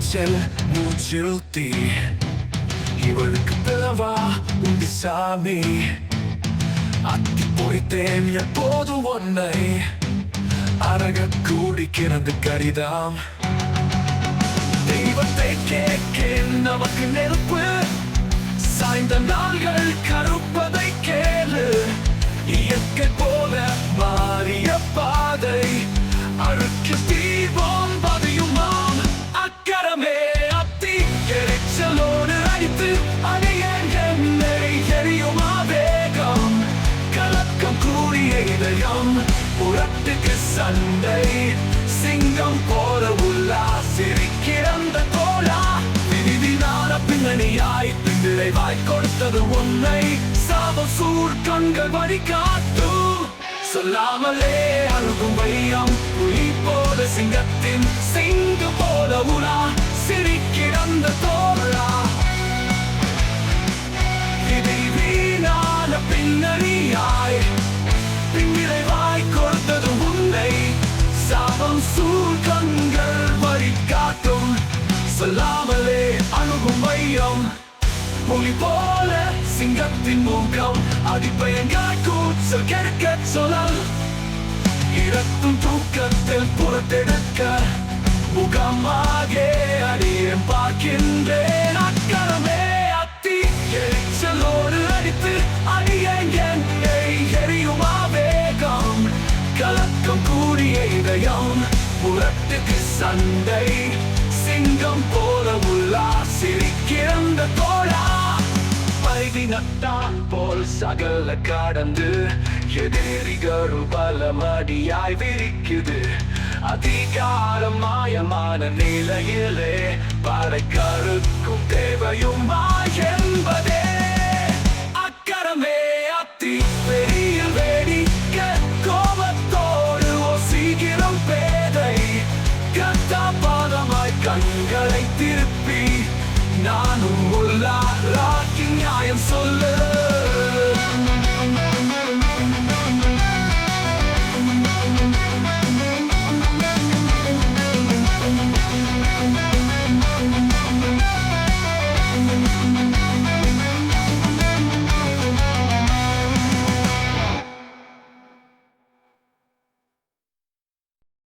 துணிச்சல் மூச்சில் தீ இவளுக்கு பிளவா உண்டு சாமி அத்தி பொறித்தேன் எப்போது ஒன்னை அரக கூடி கிறந்து கரிதாம் தெய்வத்தை கேட்கேன் நமக்கு நெருப்பு சாய்ந்த நாள்கள் கருப்பதை கேளு இயற்கை போல மாறிய பாதை அழுக்கு தீபம் பதியுமாம் அக்கரமே அத்தி எரிச்சலோடு அடித்து அணியன் என்னை எரியுமா வேகம் கலக்கம் கூடிய இதயம் புறத்துக்கு சண்டை சிங்கம் போல உள்ளா சிரிக்கிறந்த கோலா விதினால பின்னணியாய் பின்னிறைவாய் கொடுத்தது உன்னை சாபம் சூர் கண்கள் வழிகாட்டு சொல்லாமலே அழுகும் வையம் புலி போல சிங்கத்தின் சிங்கு போல உலா சிரிக்கிறந்த தோழா விதி வீணான பின்னணியாய் பின்னிறைவாய் கொடுத்தது உன்னை சாபம் சூழ் கண்கள் வழிகாட்டும் சொல்லாமலே அணுகும் வையம் புலி போல சிங்கத்தின் முகம் அடிப்பயங்காய் கூச்சல் கெடுக்க சொல்லல் இறக்கும் தூக்கத்தில் புறத்தெடுக்க முகமாக அடியேன் பார்க்கின்றேன் அக்கரமே அத்தி எரிச்சலோடு அடித்து அடியேன் என்னை எரியுமா வேகம் கலக்கம் கூடிய இதயம் புறத்துக்கு சண்டை சிங்கம் போல உள்ளா சிரிக்கிறந்த தோழா பைதி நட்டான் போல் சகல கடந்து எதிரிகள் பலமடியாய் விரிக்குது அதிகாரம் மாயமான நிலையிலே பறைக்கருக்கும் தேவையுமா என்பதே அக்கரமே அத்தி பெரிய வேடிக்க கோபத்தோடு சீக்கிரம் பேதை கத்தாபாதமாய் கண்களை திருப்பி நானும் உள்ளாக்கி நியாயம் சொல்ல